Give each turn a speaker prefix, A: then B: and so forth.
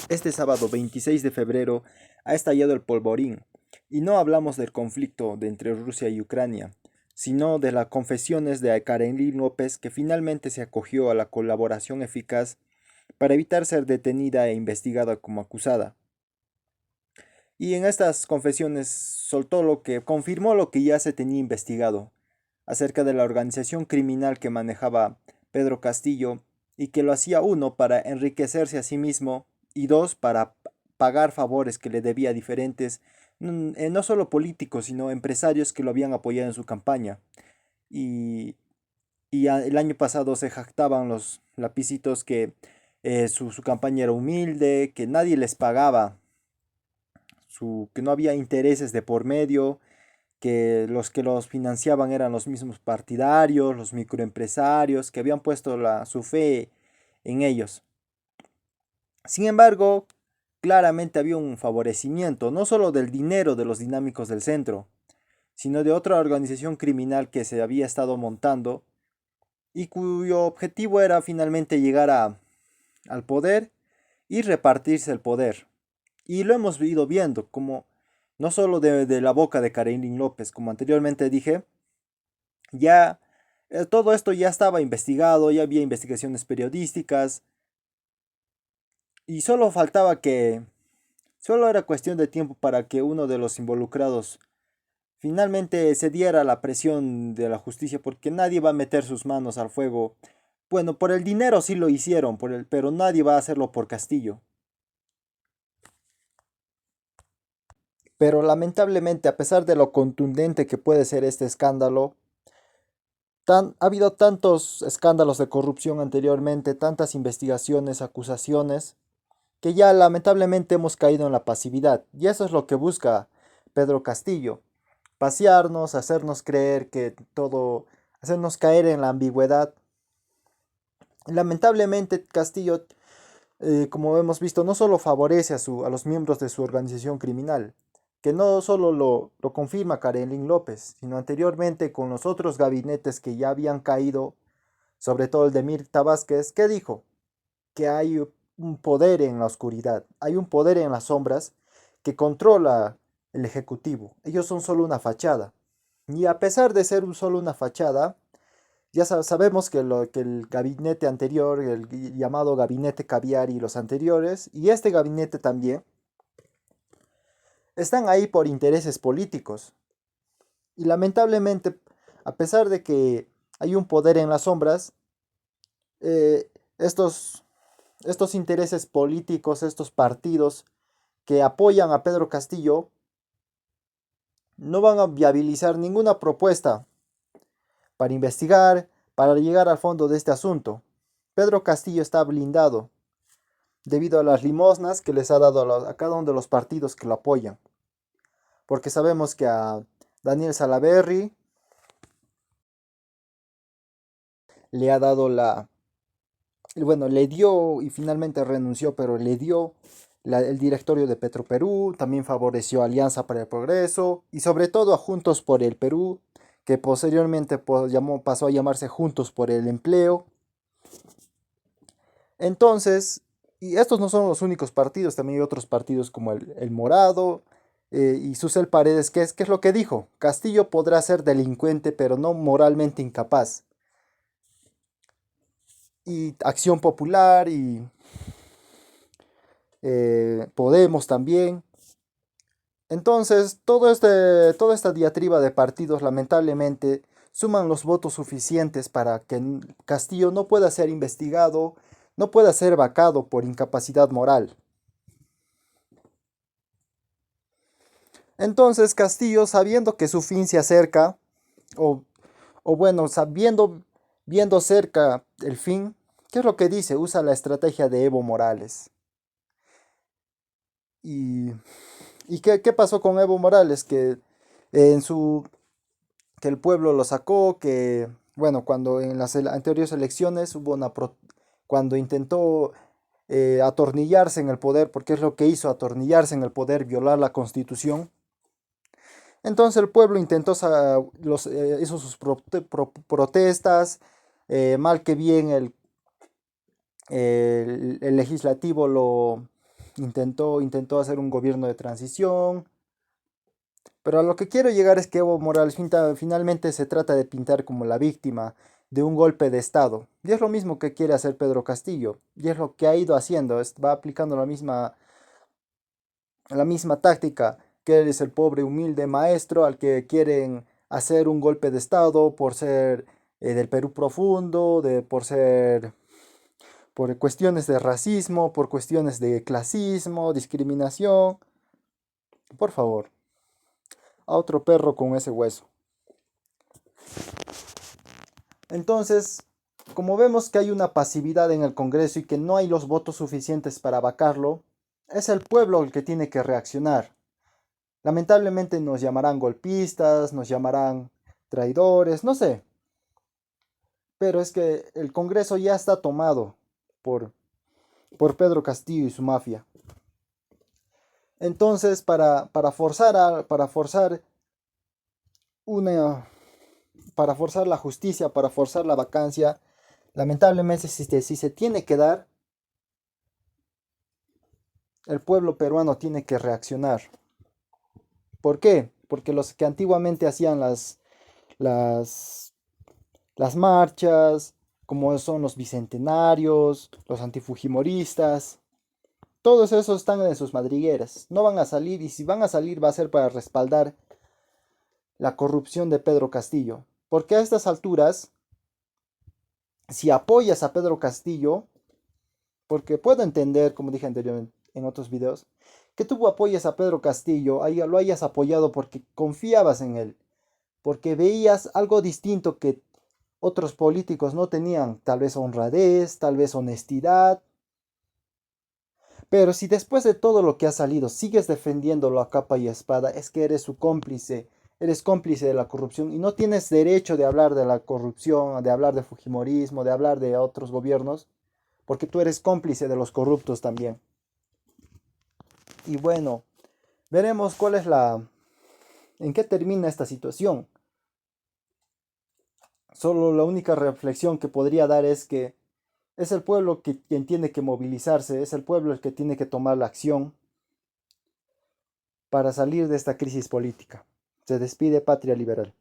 A: Este sábado 26 de febrero ha estallado el polvorín, y no hablamos del conflicto entre Rusia y Ucrania, sino de las confesiones de Karen López, que finalmente se acogió a la colaboración eficaz para evitar ser detenida e investigada como acusada. Y en estas confesiones confirmó lo que ya se tenía investigado acerca de la organización criminal que manejaba Pedro Castillo, y que lo hacía, uno, para enriquecerse a sí mismo, y dos, para pagar favores que le debía a diferentes, no solo políticos, sino empresarios que lo habían apoyado en su campaña. Y, el año pasado se jactaban los lapicitos que su campaña era humilde, que nadie les pagaba, que no había intereses de por medio, que los financiaban eran los mismos partidarios, los microempresarios, que habían puesto su fe en ellos. Sin embargo, claramente había un favorecimiento, no solo del dinero de los dinámicos del centro, sino de otra organización criminal que se había estado montando y cuyo objetivo era finalmente llegar al poder y repartirse el poder. Y lo hemos ido viendo, como no solo de la boca de Karen López, como anteriormente dije, ya todo esto ya estaba investigado, ya había investigaciones periodísticas, y solo era cuestión de tiempo para que uno de los involucrados finalmente cediera a la presión de la justicia, porque nadie va a meter sus manos al fuego. Bueno, por el dinero sí lo hicieron, pero nadie va a hacerlo por Castillo. Pero lamentablemente, a pesar de lo contundente que puede ser este escándalo, ha habido tantos escándalos de corrupción anteriormente, tantas investigaciones, acusaciones, que ya lamentablemente hemos caído en la pasividad. Y eso es lo que busca Pedro Castillo: pasearnos, hacernos creer que todo, hacernos caer en la ambigüedad. Lamentablemente, Castillo, como hemos visto, no solo favorece a los miembros de su organización criminal, que no solo lo confirma Karen López, sino anteriormente con los otros gabinetes que ya habían caído, sobre todo el de Mirta Vázquez, que dijo que hay un poder en la oscuridad, hay un poder en las sombras que controla el Ejecutivo. Ellos son solo una fachada. Y a pesar de ser solo una fachada, ya sabemos que el gabinete anterior, el llamado gabinete caviar, y los anteriores, y este gabinete también, están ahí por intereses políticos. Y lamentablemente, a pesar de que hay un poder en las sombras, eh, estos, estos intereses políticos, estos partidos que apoyan a Pedro Castillo, no van a viabilizar ninguna propuesta para investigar, para llegar al fondo de este asunto. Pedro Castillo está blindado debido a las limosnas que les ha dado a cada uno de los partidos que lo apoyan. Porque sabemos que a Daniel Salaverry le ha dado bueno, le dio, y finalmente renunció, pero le dio el directorio de Petroperú. También favoreció a Alianza para el Progreso y sobre todo a Juntos por el Perú, que posteriormente pasó a llamarse Juntos por el Empleo. Entonces, y estos no son los únicos partidos, también hay otros partidos como el Morado, y Susel Paredes. ¿Qué es lo que dijo? Castillo podrá ser delincuente, pero no moralmente incapaz. Y Acción Popular y Podemos también. Entonces, toda esta diatriba de partidos lamentablemente suman los votos suficientes para que Castillo no pueda ser investigado, no pueda ser vacado por incapacidad moral. Entonces Castillo, sabiendo que su fin se acerca, o, o bueno, viendo cerca el fin, ¿qué es lo que dice? Usa la estrategia de Evo Morales. ¿Y, qué pasó con Evo Morales? En su, que el pueblo lo sacó, que, bueno, cuando en las anteriores elecciones cuando intentó atornillarse en el poder, porque es lo que hizo: atornillarse en el poder, violar la constitución. Entonces el pueblo hizo sus protestas. Mal que bien el legislativo intentó hacer un gobierno de transición, pero a lo que quiero llegar es que Evo Morales finalmente se trata de pintar como la víctima de un golpe de Estado. Y es lo mismo que quiere hacer Pedro Castillo. Y es lo que ha ido haciendo. Va aplicando la misma táctica, que él es el pobre humilde maestro al que quieren hacer un golpe de Estado por ser del Perú profundo, por cuestiones de racismo, por cuestiones de clasismo, discriminación. Por favor, a otro perro con ese hueso. Entonces, como vemos que hay una pasividad en el Congreso y que no hay los votos suficientes para vacarlo, es el pueblo el que tiene que reaccionar. Lamentablemente nos llamarán golpistas, nos llamarán traidores, no sé, pero es que el Congreso ya está tomado por, por Pedro Castillo y su mafia. Entonces, una, para forzar la justicia, para forzar la vacancia, lamentablemente si se tiene que dar, el pueblo peruano tiene que reaccionar. ¿Por qué? Porque los que antiguamente hacían las, las marchas, como son los bicentenarios, los antifujimoristas, todos esos están en sus madrigueras. No van a salir y si van a salir va a ser para respaldar la corrupción de Pedro Castillo. Porque a estas alturas, si apoyas a Pedro Castillo, porque puedo entender, como dije anteriormente en otros videos, que tú apoyes a Pedro Castillo, lo hayas apoyado porque confiabas en él, porque veías algo distinto que otros políticos no tenían, tal vez honradez, tal vez honestidad. Pero si después de todo lo que ha salido sigues defendiéndolo a capa y espada, es que eres cómplice de la corrupción y no tienes derecho de hablar de la corrupción, de hablar de Fujimorismo, de hablar de otros gobiernos, porque tú eres cómplice de los corruptos también. Y bueno, veremos en qué termina esta situación. Solo la única reflexión que podría dar es que es el pueblo quien tiene que movilizarse, es el pueblo el que tiene que tomar la acción para salir de esta crisis política. Se despide Patria Liberal.